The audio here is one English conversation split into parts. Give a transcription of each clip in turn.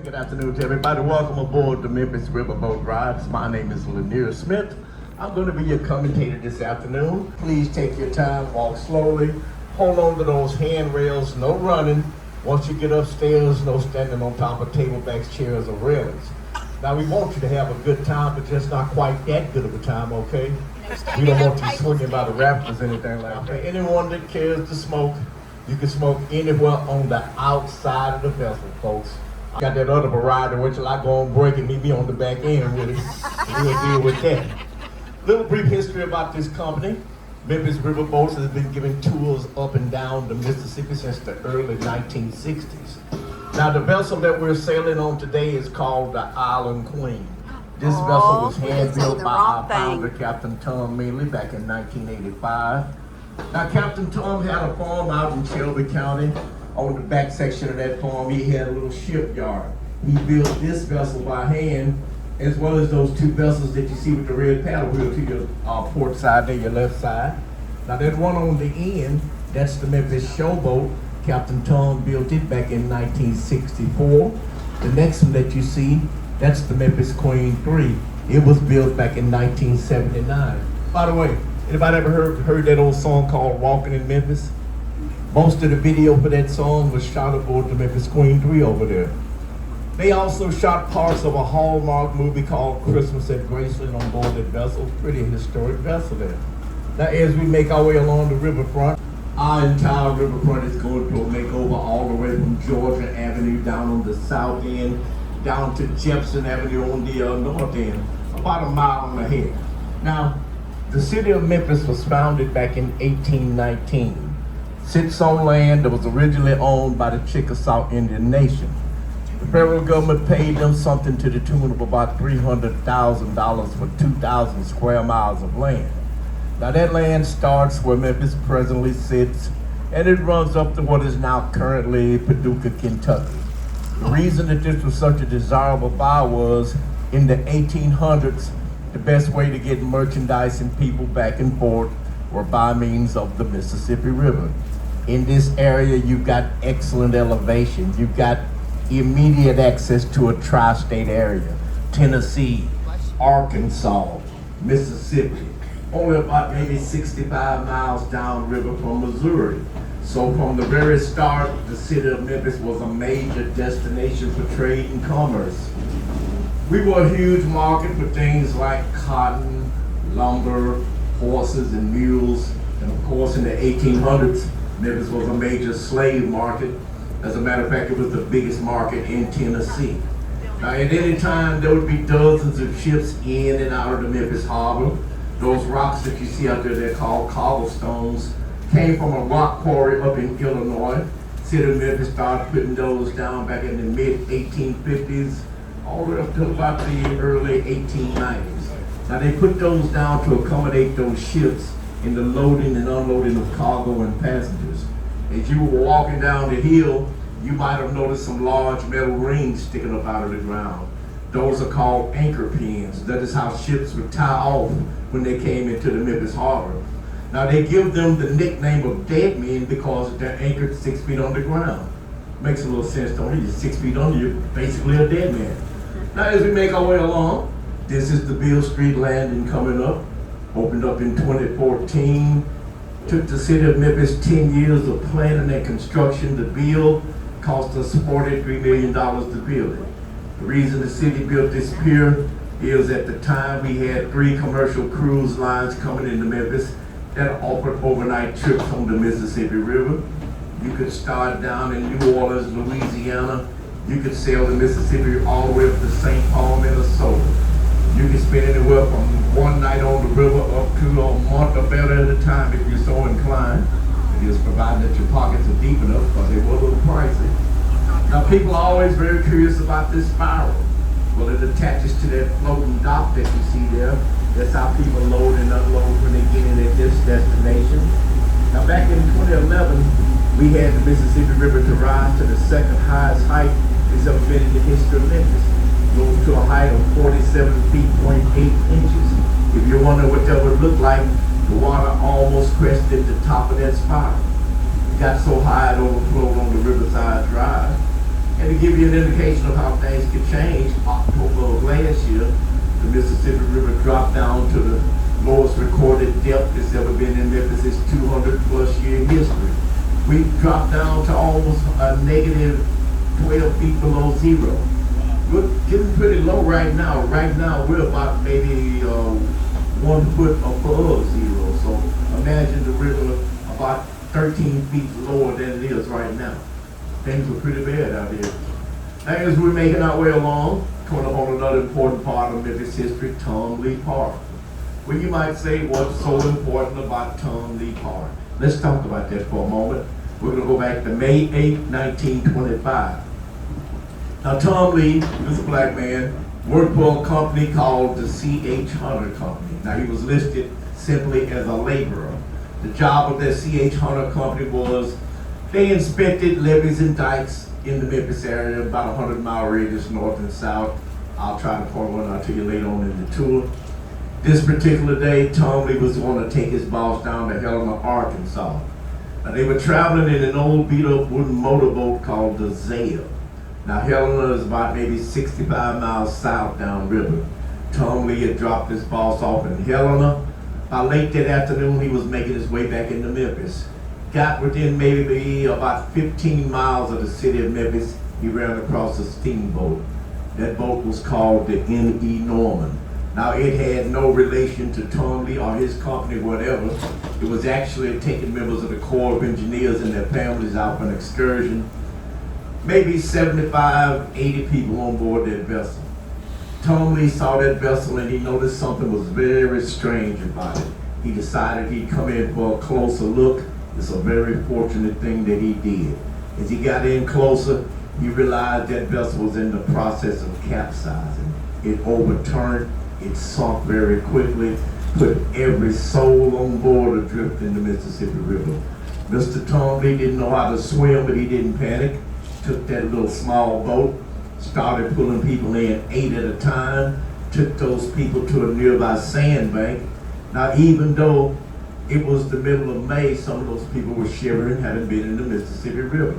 Good afternoon to everybody. Welcome aboard the Memphis Riverboat Rides. My name is Lanier Smith. I'm going to be your commentator this afternoon. Please take your time, walk slowly, hold on to those handrails, no running. Once you get upstairs, no standing on top of table backs, chairs, or railings. Now we want you to have a good time, but just not quite that good of a time, okay? We don't want you swinging by the rafters or anything like that. Anyone that cares to smoke, you can smoke anywhere on the outside of the vessel, folks. I got that other variety, which I go on break and meet me on the back end with it. We'll deal with that. Little brief history about this company. Memphis Riverboats has been giving tours up and down the Mississippi since the early 1960s. Now the vessel that we're sailing on today is called the Island Queen. This vessel was hand-built by our founder, Captain Tom Mealy, back in 1985. Now Captain Tom had a farm out in Shelby County. On the back section of that farm, he had a little shipyard. He built this vessel by hand, as well as those two vessels that you see with the red paddle wheel to your port side there, your left side. Now that one on the end, that's the Memphis Showboat. Captain Tom built it back in 1964. The next one that you see, that's the Memphis Queen 3. It was built back in 1979. By the way, anybody ever heard that old song called Walking in Memphis? Most of the video for that song was shot aboard the Memphis Queen 3 over there. They also shot parts of a Hallmark movie called Christmas at Graceland on board that vessel. Pretty historic vessel there. Now as we make our way along the riverfront, our entire riverfront is going to a makeover all the way from Georgia Avenue down on the south end, down to Jefferson Avenue on the north end, about a mile and a half. Now, the city of Memphis was founded back in 1819. Sits on land that was originally owned by the Chickasaw Indian Nation. The federal government paid them something to the tune of about $300,000 for 2,000 square miles of land. Now that land starts where Memphis presently sits, and it runs up to what is now currently Paducah, Kentucky. The reason that this was such a desirable buy was, in the 1800s, the best way to get merchandise and people back and forth were by means of the Mississippi River. In this area, you've got excellent elevation. You've got immediate access to a tri-state area. Tennessee, Arkansas, Mississippi. Only about maybe 65 miles downriver from Missouri. So from the very start, the city of Memphis was a major destination for trade and commerce. We were a huge market for things like cotton, lumber, horses and mules. And of course in the 1800s, Memphis was a major slave market. As a matter of fact, it was the biggest market in Tennessee. Now at any time, there would be dozens of ships in and out of the Memphis harbor. Those rocks that you see out there, they're called cobblestones, came from a rock quarry up in Illinois. City of Memphis started putting those down back in the mid-1850s, all the way up to about the early 1890s. Now they put those down to accommodate those ships in the loading and unloading of cargo and passengers. As you were walking down the hill, you might have noticed some large metal rings sticking up out of the ground. Those are called anchor pins. That is how ships would tie off when they came into the Memphis harbor. Now they give them the nickname of dead men because they're anchored 6 feet underground. Makes a little sense, don't it? You're 6 feet under, you're basically a dead man. Now as we make our way along, this is the Beale Street landing coming up. Opened up in 2014. Took the city of Memphis 10 years of planning and construction to build. Cost us $43 million to build it. The reason the city built this pier is at the time we had 3 commercial cruise lines coming into Memphis that offered overnight trips on the Mississippi River. You could start down in New Orleans, Louisiana. You could sail the Mississippi all the way up to St. Paul, Minnesota. You can spend anywhere from one night on the river up to a month or better at a time if you're so inclined. It is provided that your pockets are deep enough, because they were a little pricey. Now people are always very curious about this spiral. Well, it attaches to that floating dock that you see there. That's how people load and unload when they get in at this destination. Now back in 2011, we had the Mississippi River to rise to the second highest height it's ever been in the history of Memphis. Rose to a height of 47 feet, 0.8 inches. If you're wondering what that would look like, the water almost crested the top of that spiral. It got so high it overflowed on the Riverside Drive. And to give you an indication of how things could change, October of last year, the Mississippi River dropped down to the lowest recorded depth that's ever been in Memphis' 200 plus year history. We dropped down to almost a negative 12 feet below zero. We're getting pretty low right now. Right now we're about maybe 1 foot above zero. So imagine the river about 13 feet lower than it is right now. Things are pretty bad out here. Now, as we're making our way along, coming up on another important part of Memphis history, Tom Lee Park. Well, you might say, what's so important about Tom Lee Park? Let's talk about that for a moment. We're going to go back to May 8, 1925. Now, Tom Lee was a black man, worked for a company called the C.H. Hunter Company. Now, he was listed simply as a laborer. The job of that C.H. Hunter Company was they inspected levees and dikes in the Memphis area, about 100-mile radius north and south. I'll try to point one out to you later on in the tour. This particular day, Tom Lee was going to take his boss down to Helena, Arkansas. Now, they were traveling in an old beat-up wooden motorboat called the Zale. Now, Helena is about maybe 65 miles south downriver. Tom Lee had dropped his boss off in Helena. By late that afternoon, he was making his way back into Memphis. Got within maybe about 15 miles of the city of Memphis, he ran across a steamboat. That boat was called the M.E. Norman. Now, it had no relation to Tom Lee or his company, whatever. It was actually taking members of the Corps of Engineers and their families out for an excursion. Maybe 75, 80 people on board that vessel. Tom Lee saw that vessel and he noticed something was very strange about it. He decided he'd come in for a closer look. It's a very fortunate thing that he did. As he got in closer, he realized that vessel was in the process of capsizing. It overturned, it sunk very quickly, put every soul on board adrift in the Mississippi River. Mr. Tom Lee didn't know how to swim, but he didn't panic. Took that little small boat, started pulling people in 8 at a time, took those people to a nearby sandbank. Now, even though it was the middle of May, some of those people were shivering, hadn't been in the Mississippi River.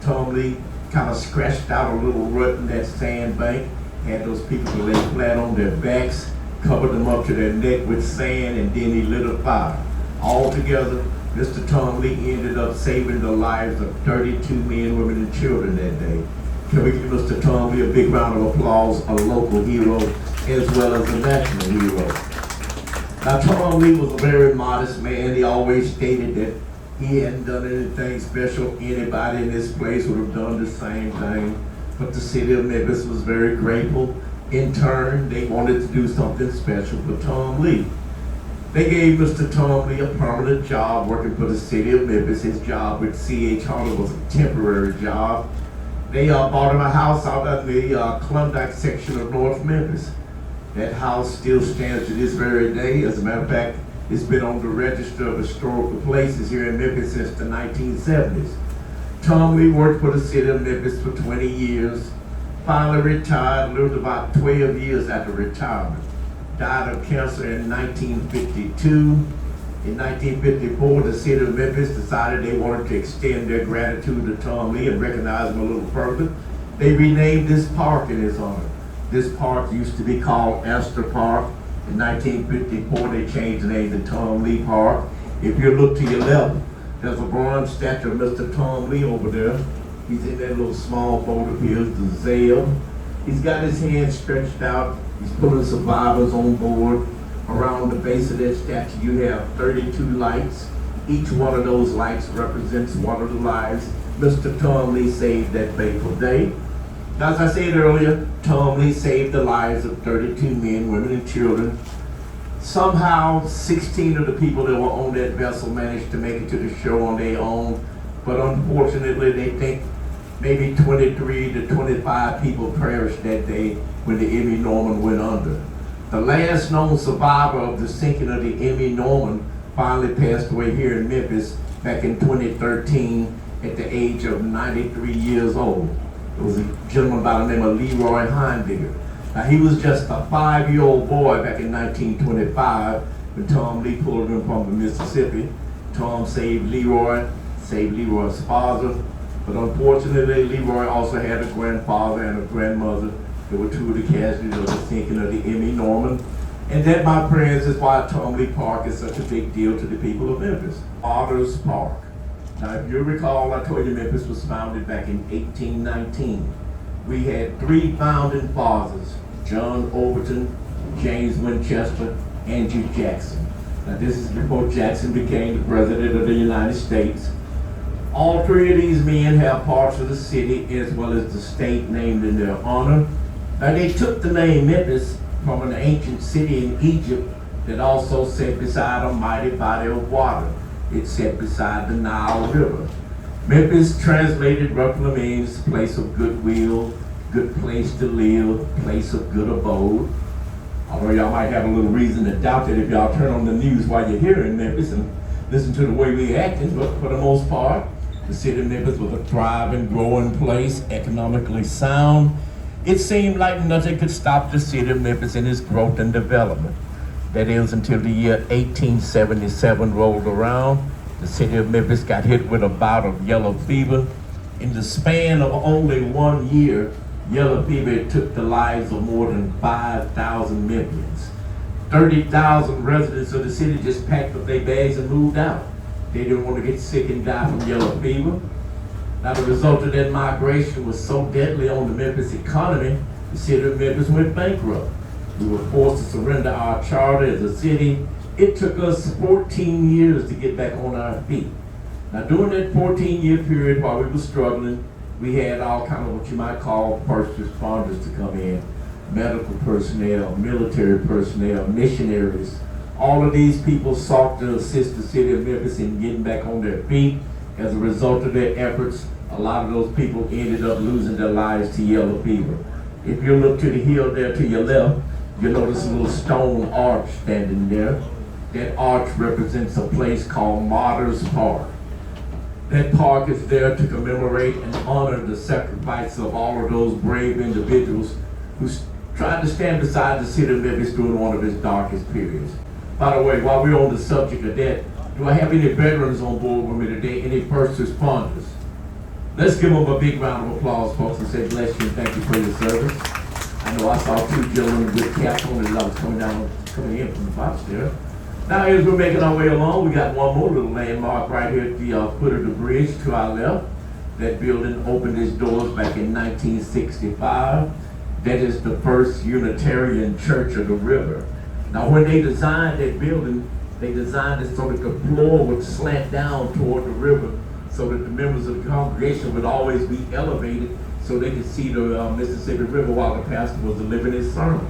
Tom Lee kind of scratched out a little rut in that sandbank, had those people to lay flat on their backs, covered them up to their neck with sand, and then he lit a fire. Altogether, Mr. Tom Lee ended up saving the lives of 32 men, women, and children that day. Can we give Mr. Tom Lee a big round of applause, a local hero, as well as a national hero? Now, Tom Lee was a very modest man. He always stated that he hadn't done anything special. Anybody in this place would have done the same thing. But the city of Memphis was very grateful. In turn, they wanted to do something special for Tom Lee. They gave Mr. Tom Lee a permanent job working for the city of Memphis. His job with C.H. Hunter was a temporary job. They bought him a house out in the Klondike section of North Memphis. That house still stands to this very day. As a matter of fact, it's been on the Register of Historical Places here in Memphis since the 1970s. Tom Lee worked for the city of Memphis for 20 years, finally retired, lived about 12 years after retirement. Died of cancer in 1952. In 1954, the city of Memphis decided they wanted to extend their gratitude to Tom Lee and recognize him a little further. They renamed this park in his honor. This park used to be called Astor Park. In 1954, they changed the name to Tom Lee Park. If you look to your left, there's a bronze statue of Mr. Tom Lee over there. He's in that little small boat of his, the Zale. He's got his hands stretched out. He's pulling survivors on board. Around the base of that statue, you have 32 lights. Each one of those lights represents one of the lives Mr. Tom Lee saved that fateful day. As I said earlier, Tom Lee saved the lives of 32 men, women, and children. Somehow, 16 of the people that were on that vessel managed to make it to the shore on their own, but unfortunately, they think maybe 23 to 25 people perished that day when the M.E. Norman went under. The last known survivor of the sinking of the M.E. Norman finally passed away here in Memphis back in 2013 at the age of 93 years old. It was a gentleman by the name of Leroy Heimdiger. Now, he was just a 5-year-old boy back in 1925 when Tom Lee pulled him from the Mississippi. Tom saved Leroy's father, But unfortunately, Leroy also had a grandfather and a grandmother. There were two of the casualties of the sinking of the M.E. Norman. And that, my friends, is why Tumley Park is such a big deal to the people of Memphis. Otters Park. Now, if you recall, I told you Memphis was founded back in 1819. We had three founding fathers, John Overton, James Winchester, Andrew Jackson. Now, this is before Jackson became the President of the United States. All three of these men have parts of the city as well as the state named in their honor. Now, they took the name Memphis from an ancient city in Egypt that also sat beside a mighty body of water. It sat beside the Nile River. Memphis, translated, roughly means place of goodwill, good place to live, place of good abode. Although y'all might have a little reason to doubt that if y'all turn on the news while you're here in Memphis and listen to the way we acting, but for the most part, the city of Memphis was a thriving, growing place, economically sound. It seemed like nothing could stop the city of Memphis in its growth and development. That is until the year 1877 rolled around. The city of Memphis got hit with a bout of yellow fever. In the span of only 1 year, yellow fever took the lives of more than 5,000 Memphians. 30,000 residents of the city just packed up their bags and moved out. They didn't want to get sick and die from yellow fever. Now, the result of that migration was so deadly on the Memphis economy, the city of Memphis went bankrupt. We were forced to surrender our charter as a city. It took us 14 years to get back on our feet. Now, during that 14-year period while we were struggling, we had all kind of what you might call first responders to come in. Medical personnel, military personnel, missionaries. All of these people sought to assist the city of Memphis in getting back on their feet. As a result of their efforts, a lot of those people ended up losing their lives to yellow fever. If you look to the hill there to your left, you'll notice a little stone arch standing there. That arch represents a place called Martyrs Park. That park is there to commemorate and honor the sacrifice of all of those brave individuals who tried to stand beside the city of Memphis during one of its darkest periods. By the way, while we're on the subject of that, do I have any veterans on board with me today? Any first responders? Let's give them a big round of applause, folks, and say bless you and thank you for your service. I know I saw two gentlemen with good caps on as I was coming in from the box there. Now, as we're making our way along, we got one more little landmark right here at the foot of the bridge to our left. That building opened its doors back in 1965. That is the first Unitarian Church of the River. Now, when they designed that building, they designed it so that the floor would slant down toward the river so that the members of the congregation would always be elevated so they could see the Mississippi River while the pastor was delivering his sermon.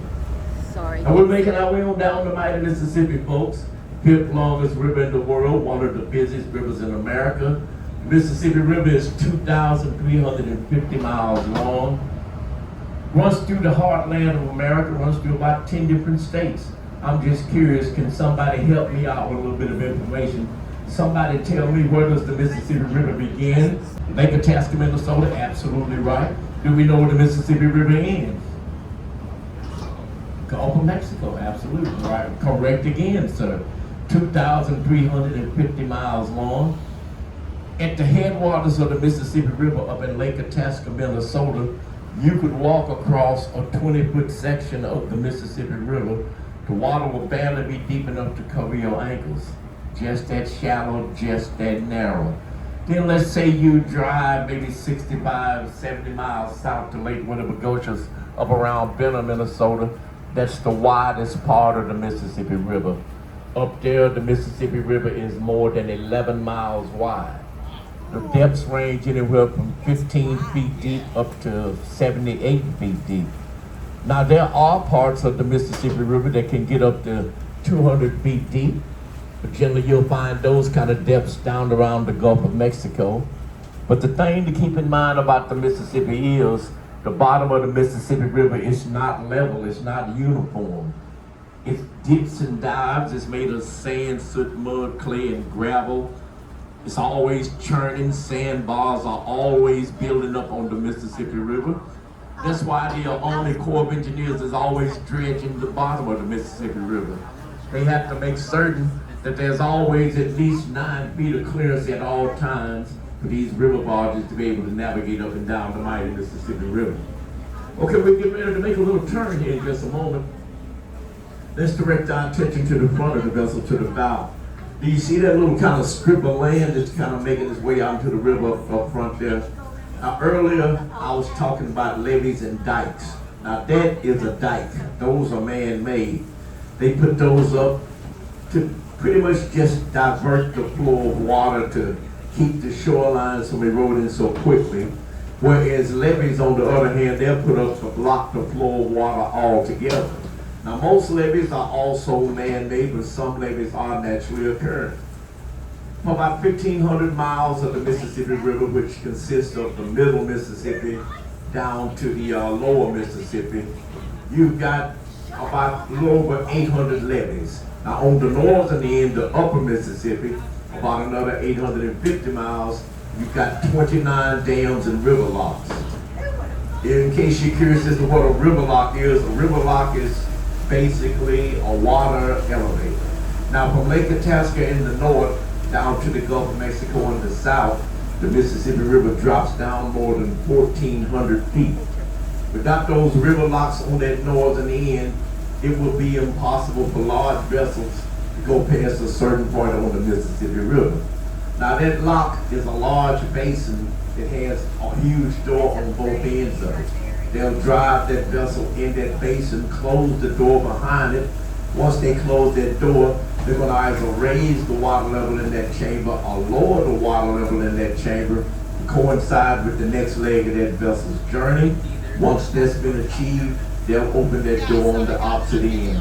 Sorry. And we're making our way on down the mighty Mississippi, folks. Fifth longest river in the world, one of the busiest rivers in America. The Mississippi River is 2,350 miles long. Runs through the heartland of America, runs through about 10 different states. I'm just curious, can somebody help me out with a little bit of information? Somebody tell me, where does the Mississippi River begin? Lake Itasca, Minnesota, absolutely right. Do we know where the Mississippi River ends? Gulf of Mexico, absolutely right. Correct again, sir. 2,350 miles long. At the headwaters of the Mississippi River up in Lake Itasca, Minnesota, you could walk across a 20-foot section of the Mississippi River. The water will barely be deep enough to cover your ankles. Just that shallow, just that narrow. Then let's say you drive maybe 65, 70 miles south to Lake Winnebagochas up around Benham, Minnesota. That's the widest part of the Mississippi River. Up there, the Mississippi River is more than 11 miles wide. The depths range anywhere from 15 feet deep up to 78 feet deep. Now, there are parts of the Mississippi River that can get up to 200 feet deep, but generally you'll find those kind of depths down around the Gulf of Mexico. But the thing to keep in mind about the Mississippi is the bottom of the Mississippi River is not level, it's not uniform. It dips and dives, it's made of sand, soot, mud, clay, and gravel. It's always churning, sandbars are always building up on the Mississippi River. That's why the Army Corps of Engineers is always dredging the bottom of the Mississippi River. They have to make certain that there's always at least 9 feet of clearance at all times for these river barges to be able to navigate up and down the mighty Mississippi River. Okay, we're getting ready to make a little turn here in just a moment. Let's direct our attention to the front of the vessel, to the bow. Do you see that little kind of strip of land that's kind of making its way out into the river up front there? Now earlier, I was talking about levees and dikes. Now that is a dike. Those are man-made. They put those up to pretty much just divert the flow of water to keep the shorelines from eroding so quickly. Whereas levees, on the other hand, they're put up to block the flow of water altogether. Now most levees are also man-made, but some levees are naturally occurring. For about 1,500 miles of the Mississippi River, which consists of the middle Mississippi down to the lower Mississippi, you've got about a little over 800 levees. Now on the northern end, the upper Mississippi, about another 850 miles, you've got 29 dams and river locks. In case you're curious as to what a river lock is basically a water elevator. Now from Lake Itasca in the north down to the Gulf of Mexico in the south, the Mississippi River drops down more than 1,400 feet. Without those river locks on that northern end, it would be impossible for large vessels to go past a certain point on the Mississippi River. Now that lock is a large basin that has a huge door on both ends of it. They'll drive that vessel in that basin, close the door behind it. Once they close that door, they're going to either raise the water level in that chamber or lower the water level in that chamber to coincide with the next leg of that vessel's journey. Once that's been achieved, they'll open that door on the opposite end.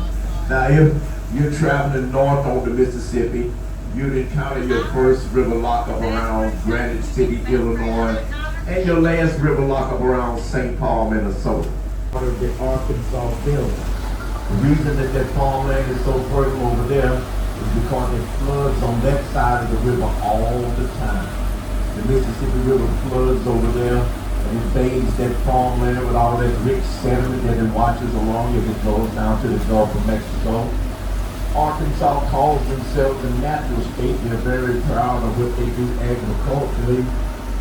Now, if you're traveling north on the Mississippi, you'd encounter your first river lockup around Granite City, Illinois, and your last river lockup around St. Paul, Minnesota. Part of the Arkansas Delta. The reason that farmland is so fertile over there is because it floods on that side of the river all the time. The Mississippi River floods over there, and it bathes that farmland with all that rich sediment that it washes along as it goes down to the Gulf of Mexico. Arkansas calls themselves a natural state. They're very proud of what they do agriculturally.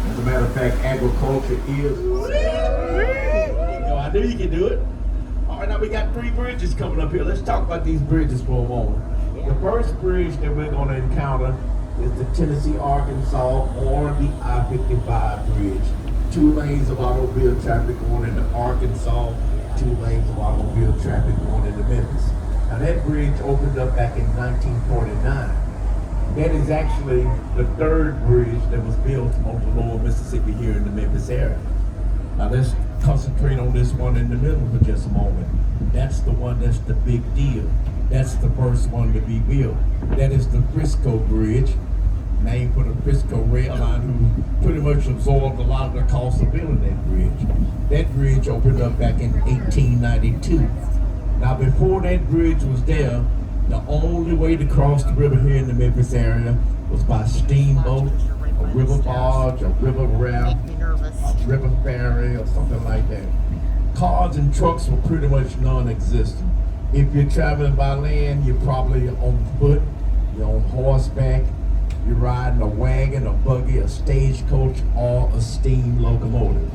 As a matter of fact, agriculture is... I knew you could do it. All right, now we got 3 bridges coming up here. Let's talk about these bridges for a moment. The first bridge that we're going to encounter is the Tennessee-Arkansas or the I-55 bridge. 2 lanes of automobile traffic going into Arkansas, 2 lanes of automobile traffic going into Memphis. Now that bridge opened up back in 1949. That is actually the 3rd bridge that was built on the lower Mississippi here in the Memphis area. Now let's concentrate on this one in the middle for just a moment. That's the one that's the big deal. That's the first one to be built. That is the Frisco Bridge, named for the Frisco Rail Line, who pretty much absorbed a lot of the cost of building that bridge. That bridge opened up back in 1892. Now before that bridge was there, the only way to cross the river here in the Memphis area was by steamboat, a river barge, a river raft, a river ferry, or something like that. Cars and trucks were pretty much non-existent. If you're traveling by land, you're probably on foot, you're on horseback, you're riding a wagon, a buggy, a stagecoach, or a steam locomotive.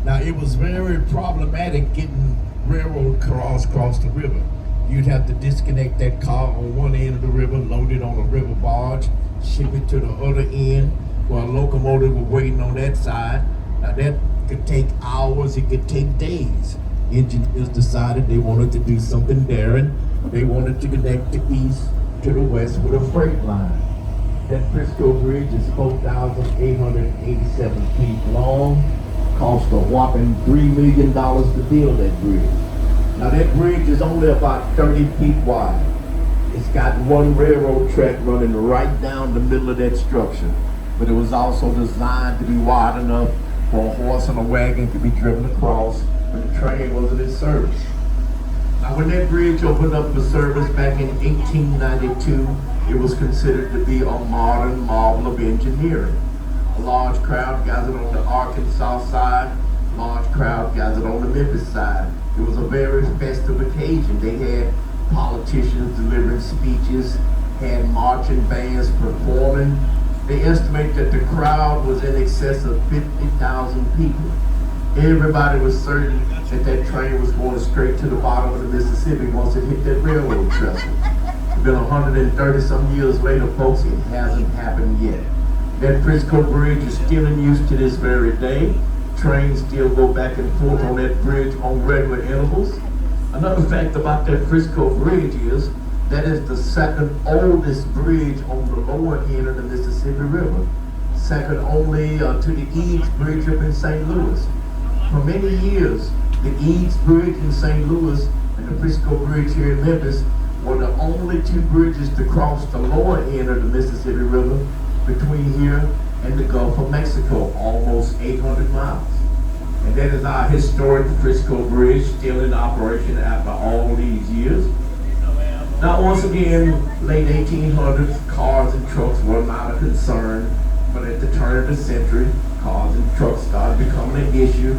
Now it was very problematic getting railroad cars across the river. You'd have to disconnect that car on one end of the river, load it on a river barge, ship it to the other end, while a locomotive was waiting on that side. Now that could take hours, it could take days. Engineers decided they wanted to do something daring. They wanted to connect the east to the west with a freight line. That Frisco Bridge is 4,887 feet long, cost a whopping $3 million to build that bridge. Now that bridge is only about 30 feet wide. It's got one railroad track running right down the middle of that structure, but it was also designed to be wide enough for a horse and a wagon to be driven across when the train wasn't in service. Now when that bridge opened up for service back in 1892, it was considered to be a modern marvel of engineering. A large crowd gathered on the Arkansas side, a large crowd gathered on the Memphis side. It was a very festive occasion. They had politicians delivering speeches, had marching bands performing, They estimate that the crowd was in excess of 50,000 people. Everybody was certain that that train was going straight to the bottom of the Mississippi once it hit that railroad trestle. It's been 130 some years later, folks, it hasn't happened yet. That Frisco Bridge is still in use to this very day. Trains still go back and forth on that bridge on regular intervals. Another fact about that Frisco Bridge is that is the second oldest bridge on the lower end of the Mississippi River. Second only to the Eads Bridge up in St. Louis. For many years, the Eads Bridge in St. Louis and the Frisco Bridge here in Memphis were the only two bridges to cross the lower end of the Mississippi River between here and the Gulf of Mexico, almost 800 miles. And that is our historic Frisco Bridge, still in operation after all these years. Now, once again, late 1800s, cars and trucks were not a concern, but at the turn of the century, cars and trucks started becoming an issue.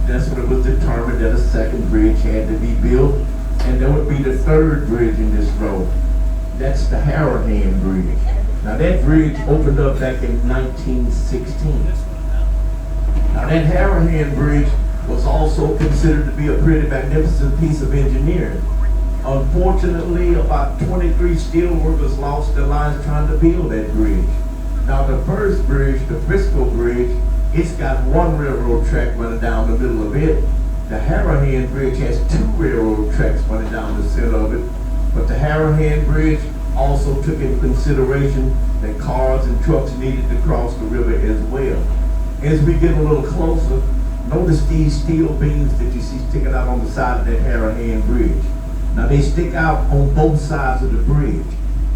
That's when it was determined that a second bridge had to be built, and there would be the third bridge in this road. That's the Harahan Bridge. Now, that bridge opened up back in 1916. Now, that Harahan Bridge was also considered to be a pretty magnificent piece of engineering. Unfortunately, about 23 steel workers lost their lives trying to build that bridge. Now, the first bridge, the Frisco Bridge, it's got one railroad track running down the middle of it. The Harahan Bridge has two railroad tracks running down the center of it. But the Harahan Bridge also took into consideration that cars and trucks needed to cross the river as well. As we get a little closer, notice these steel beams that you see sticking out on the side of that Harahan Bridge. Now, they stick out on both sides of the bridge.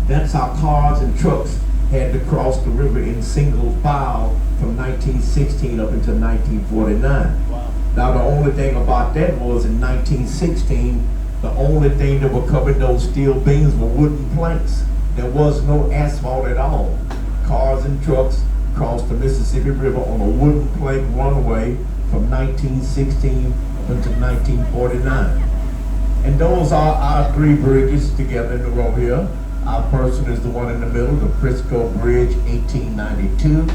That's how cars and trucks had to cross the river in single file from 1916 up until 1949. Wow. Now, the only thing about that was in 1916, the only thing that were covering those steel beams were wooden planks. There was no asphalt at all. Cars and trucks crossed the Mississippi River on a wooden plank runway from 1916 until 1949. And those are our three bridges together in the row here. Our first one is the one in the middle, the Frisco Bridge, 1892.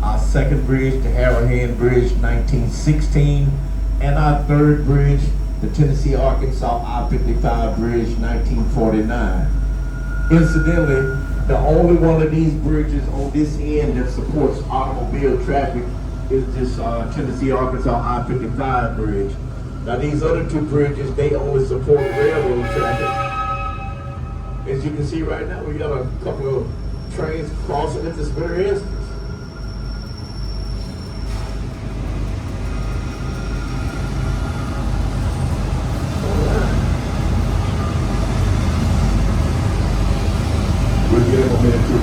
Our second bridge, the Harahan Bridge, 1916. And our third bridge, the Tennessee-Arkansas I-55 Bridge, 1949. Incidentally, the only one of these bridges on this end that supports automobile traffic is this Tennessee-Arkansas I-55 Bridge. Now, these other two bridges, they only support railroad traffic. As you can see right now, we got a couple of trains crossing at this very instance. We'll give them a minute to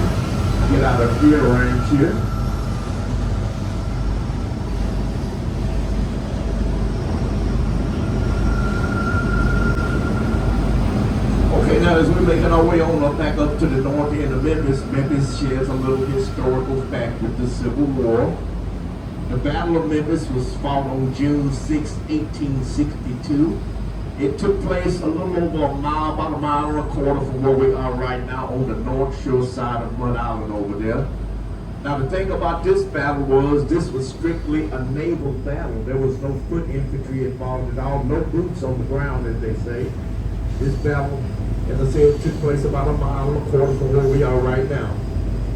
get out of gear range here. Now, as we're making our way on back up to the north end of Memphis, Memphis shares a little historical fact with the Civil War. The Battle of Memphis was fought on June 6, 1862. It took place a little over a mile, about a mile and a quarter from where we are right now on the north shore side of Mud Island over there. Now, the thing about this battle was this was strictly a naval battle. There was no foot infantry involved at all, no boots on the ground, as they say. This battle, as I said, took place about a mile and a quarter from where we are right now,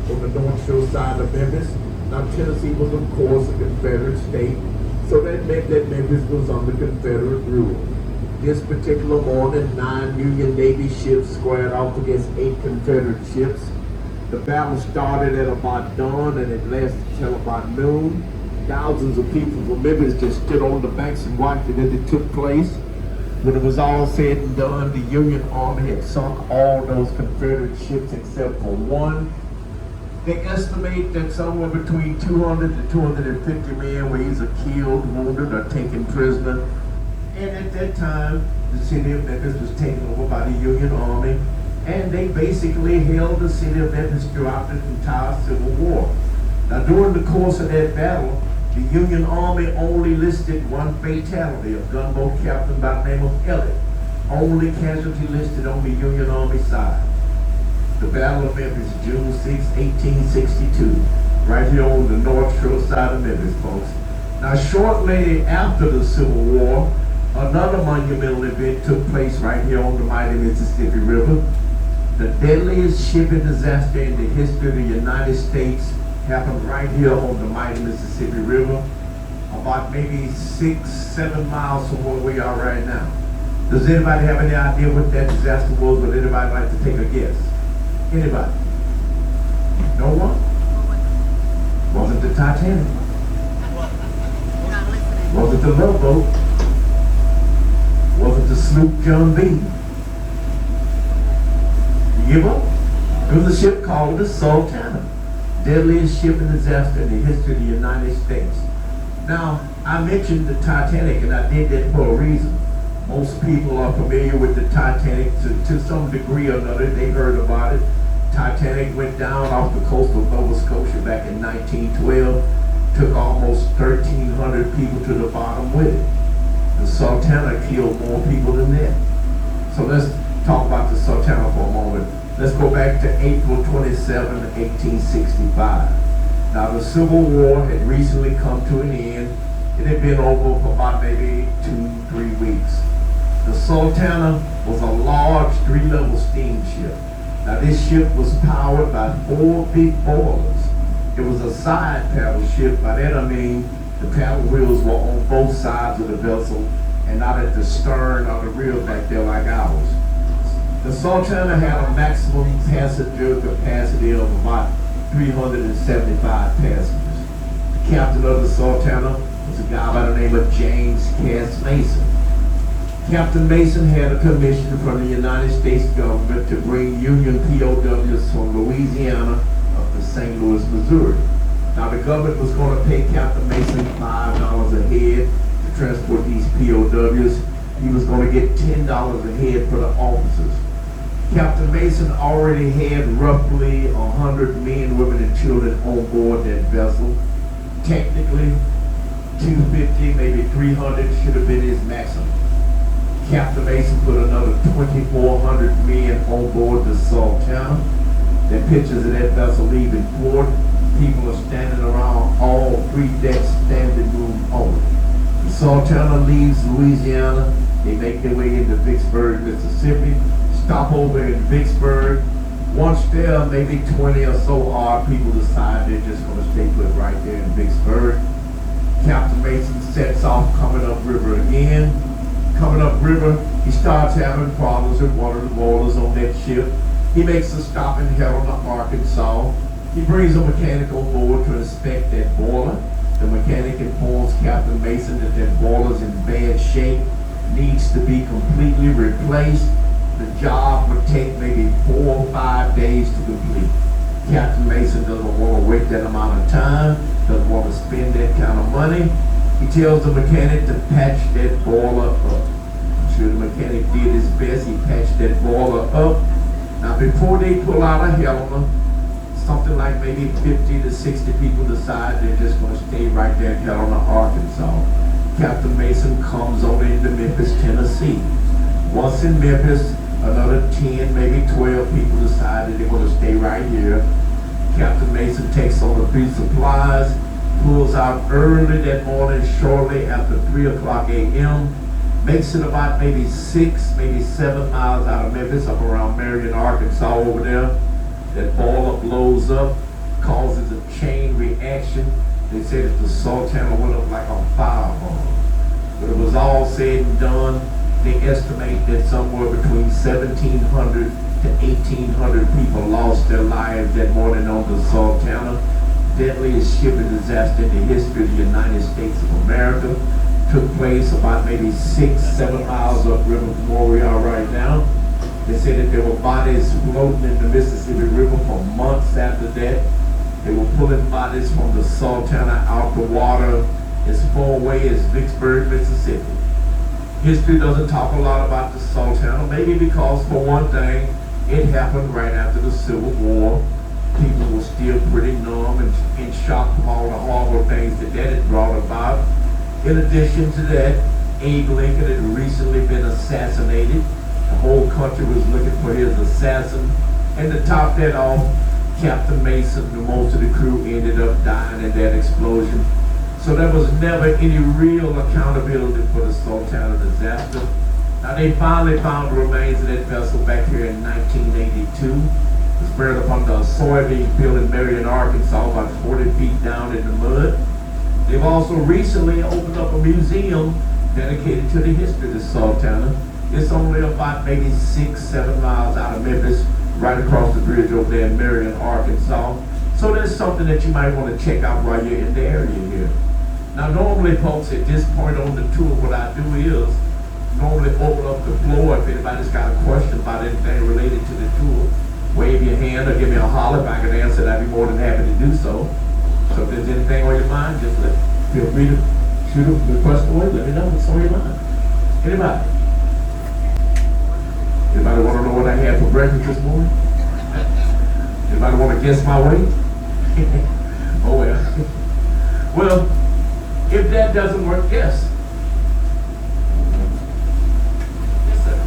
on the north shore side of Memphis. Now, Tennessee was, of course, a Confederate state, so that meant that Memphis was under Confederate rule. This particular morning, 9 Union Navy ships squared off against 8 Confederate ships. The battle started at about dawn and it lasted till about noon. Thousands of people from Memphis just stood on the banks and watched it as it took place. When it was all said and done, the Union Army had sunk all those Confederate ships except for one. They estimate that somewhere between 200 to 250 men were either killed, wounded, or taken prisoner. And at that time, the city of Memphis was taken over by the Union Army, and they basically held the city of Memphis throughout the entire Civil War. Now, during the course of that battle, the Union Army only listed one fatality, a gunboat captain by the name of Elliott. Only casualty listed on the Union Army side. The Battle of Memphis, June 6, 1862, right here on the North Shore side of Memphis, folks. Now, shortly after the Civil War, another monumental event took place right here on the mighty Mississippi River. The deadliest shipping disaster in the history of the United States happened right here on the mighty Mississippi River, about maybe 6-7 miles from where we are right now. Does anybody have any idea what that disaster was? Would anybody like to take a guess? Anybody? No one? Wasn't the Titanic? Wasn't the Love Boat? Wasn't the sloop John B? You give up? It was a ship called the Sultana, deadliest shipping disaster in the history of the United States. Now, I mentioned the Titanic, and I did that for a reason. Most people are familiar with the Titanic to some degree or another. They heard about it. Titanic went down off the coast of Nova Scotia back in 1912. Took almost 1,300 people to the bottom with it. The Sultana killed more people than that. So let's talk about the Sultana for a moment. Let's go back to April 27, 1865. Now, the Civil War had recently come to an end. It had been over for about maybe 2-3 weeks. The Sultana was a large 3-level steamship. Now, this ship was powered by 4 big boilers. It was a side paddle ship. By that I mean the paddle wheels were on both sides of the vessel and not at the stern or the rear back there like ours. The Sultana had a maximum passenger capacity of about 375 passengers. The captain of the Sultana was a guy by the name of James Cass Mason. Captain Mason had a commission from the United States government to bring Union POWs from Louisiana up to St. Louis, Missouri. Now, the government was going to pay Captain Mason $5 a head to transport these POWs. He was going to get $10 a head for the officers. Captain Mason already had roughly 100 men, women, and children on board that vessel. Technically, 250, maybe 300 should have been his maximum. Captain Mason put another 2,400 men on board the Sultana. There are pictures of that vessel leaving port. People are standing around all 3 decks, standing room only. The Sultana leaves Louisiana. They make their way into Vicksburg, Mississippi. Stop over in Vicksburg. Once there, maybe 20 or so odd people decide they're just going to stay put right there in Vicksburg. Captain Mason sets off coming up river again. Coming up river, he starts having problems with one of the boilers on that ship. He makes a stop in Helena, Arkansas. He brings a mechanic on board to inspect that boiler. The mechanic informs Captain Mason that that boiler's in bad shape, needs to be completely replaced. The job would take maybe 4 or 5 days to complete. Captain Mason doesn't want to wait that amount of time, doesn't want to spend that kind of money. He tells the mechanic to patch that boiler up. I'm sure the mechanic did his best. He patched that boiler up. Now, before they pull out of Helena, something like maybe 50 to 60 people decide they're just going to stay right there in Helena, Arkansas. Captain Mason comes on into Memphis, Tennessee. Once in Memphis, another 10, maybe 12 people decided they're going to stay right here. Captain Mason takes on a few supplies, pulls out early that morning, shortly after 3 o'clock a.m., makes it about maybe 6, maybe 7 miles out of Memphis, up around Marion, Arkansas over there. That boiler blows up, causes a chain reaction. They said that the Sultana went up like a fireball. When it was all said and done, they estimate that somewhere between 1,700 to 1,800 people lost their lives that morning on the Sultana. Deadliest shipping disaster in the history of the United States of America. Took place about maybe 6-7 miles upriver from where we are right now. They said that there were bodies floating in the Mississippi River for months after that. They were pulling bodies from the Sultana out the water as far away as Vicksburg, Mississippi. History doesn't talk a lot about the Sultana, maybe because, for one thing, it happened right after the Civil War. People were still pretty numb and in shock from all the horrible things that had brought about. In addition to that, Abe Lincoln had recently been assassinated. The whole country was looking for his assassin. And to top that off, Captain Mason and most of the crew ended up dying in that explosion. So there was never any real accountability for the Sultana disaster. Now they finally found the remains of that vessel back here in 1982. It was buried upon the soybean field in Marion, Arkansas, about 40 feet down in the mud. They've also recently opened up a museum dedicated to the history of the Sultana. It's only about maybe 6-7 miles out of Memphis, right across the bridge over there in Marion, Arkansas. So that's something that you might want to check out while you're in the area here. Now normally folks, at this point on the tour, what I do is normally open up the floor if anybody's got a question about anything related to the tour. Wave your hand or give me a holler. If I can answer it, I'd be more than happy to do so. So if there's anything on your mind, just feel free to shoot the question away. Let me know what's on your mind. Anybody? Anybody want to know what I had for breakfast this morning? Anybody want to guess my weight? Oh well. Well, if that doesn't work, yes. Yes, sir.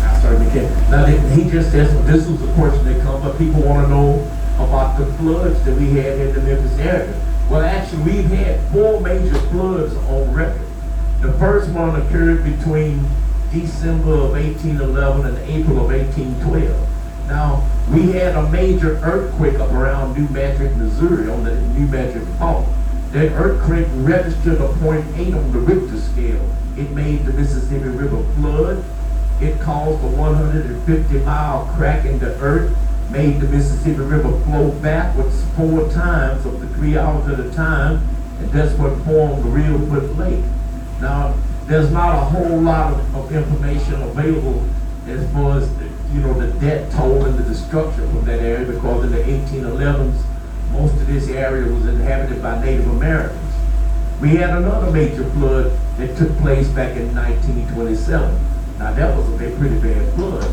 I certainly can. Now, he just asked, this was a question that come, but people want to know about the floods that we had in the Memphis area. Well, actually, we've had 4 major floods on record. The first one occurred between December of 1811 and April of 1812. Now, we had a major earthquake up around New Madrid, Missouri on the New Madrid Fault. That earthquake registered a 0.8 on the Richter scale. It made the Mississippi River flood. It caused a 150-mile crack in the earth, made the Mississippi River flow backwards 4 times up to 3 hours at a time, and that's what formed the Real Foot Lake. Now, there's not a whole lot of information available as far as the death toll and the destruction from that area, because in the 1811s, most of this area was inhabited by Native Americans. We had another major flood that took place back in 1927. Now that was a pretty bad flood.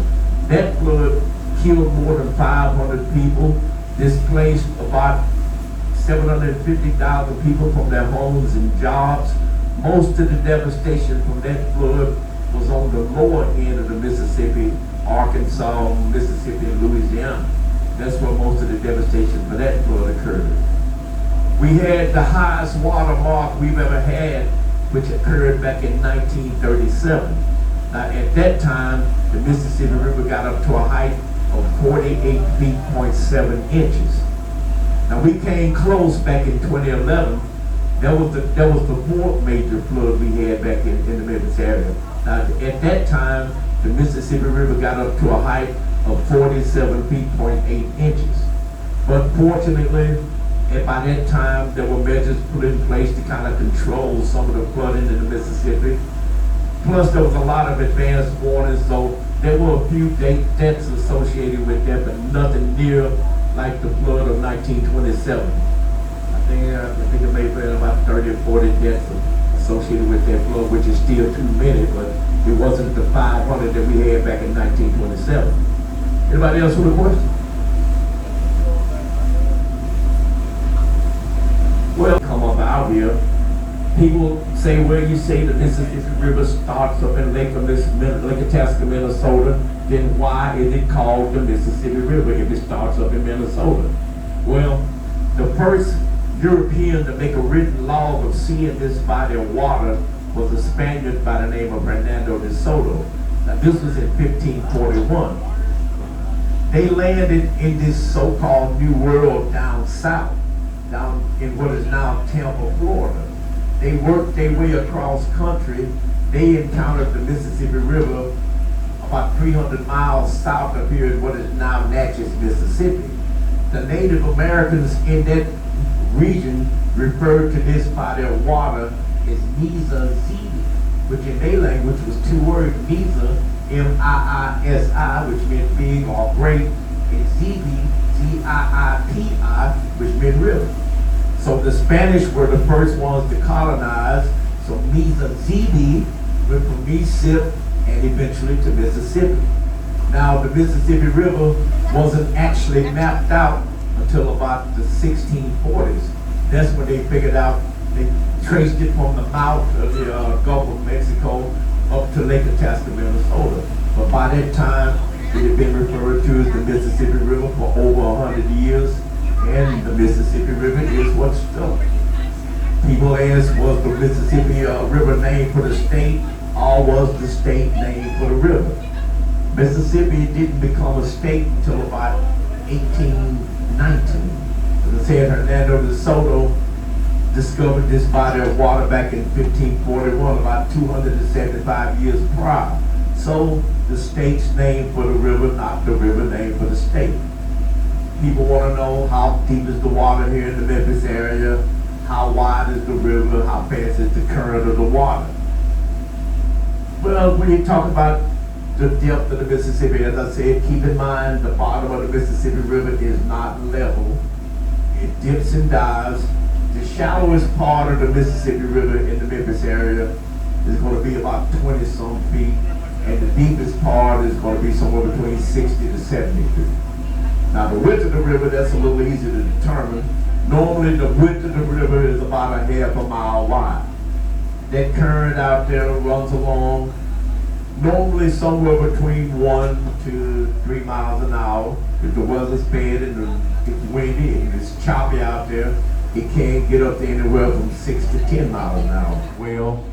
That flood killed more than 500 people, displaced about 750,000 people from their homes and jobs. Most of the devastation from that flood was on the lower end of the Mississippi, Arkansas, Mississippi, and Louisiana. That's where most of the devastation for that flood occurred. We had the highest water mark we've ever had, which occurred back in 1937. Now at that time, the Mississippi River got up to a height of 48 feet, 0.7 inches. Now we came close back in 2011. That was the 4th major flood we had back in the Memphis area. Now at that time, the Mississippi River got up to a height of 47 feet, 0.8 inches. But fortunately, by that time, there were measures put in place to kind of control some of the flooding in the Mississippi. Plus, there was a lot of advanced warnings, so there were a few deaths associated with that, but nothing near like the flood of 1927. I think it may have been about 30 or 40 deaths associated with that flood, which is still too many, but it wasn't the 500 that we had back in 1927. Anybody else with a question? Well, come up out here. People say, well, you say the Mississippi River starts up in Lake Itasca, Minnesota, then why is it called the Mississippi River if it starts up in Minnesota? Well, the first European to make a written log of seeing this body of water was a Spaniard by the name of Hernando de Soto. Now this was in 1541. They landed in this so-called New World down south, down in what is now Tampa, Florida. They worked their way across country. They encountered the Mississippi River about 300 miles south of here in what is now Natchez, Mississippi. The Native Americans in that region referred to this body of water as Miza-Zibi, which in their language was 2 words, Miza, M-I-I-S-I, which meant big or great, and Zibi, Z-I-I-P-I, which meant river. So the Spanish were the first ones to colonize, so Miza-Zibi went from Mississippi and eventually to Mississippi. Now the Mississippi River wasn't actually mapped out until about the 1640s. That's when they figured out, they traced it from the mouth of the Gulf of Mexico up to Lake Itasca, Minnesota. But by that time, it had been referred to as the Mississippi River for over 100 years, and the Mississippi River is what's stuck. People ask, was the Mississippi River named for the state, or was the state named for the river? Mississippi didn't become a state until about 1819. As I said, Hernando de Soto discovered this body of water back in 1541, about 275 years prior. So the state's named for the river, not the river named for the state. People want to know how deep is the water here in the Memphis area, how wide is the river, how fast is the current of the water. Well, when you talk about the depth of the Mississippi, as I said, keep in mind the bottom of the Mississippi River is not level. It dips and dives. The shallowest part of the Mississippi River in the Memphis area is going to be about 20-some feet, and the deepest part is going to be somewhere between 60 to 70 feet. Now the width of the river, that's a little easier to determine. Normally the width of the river is about a half a mile wide. That current out there runs along normally somewhere between 1 to 3 miles an hour. If the weather's bad and it's windy and it's choppy out there, it can get up to anywhere from 6 to 10 miles an hour. Well,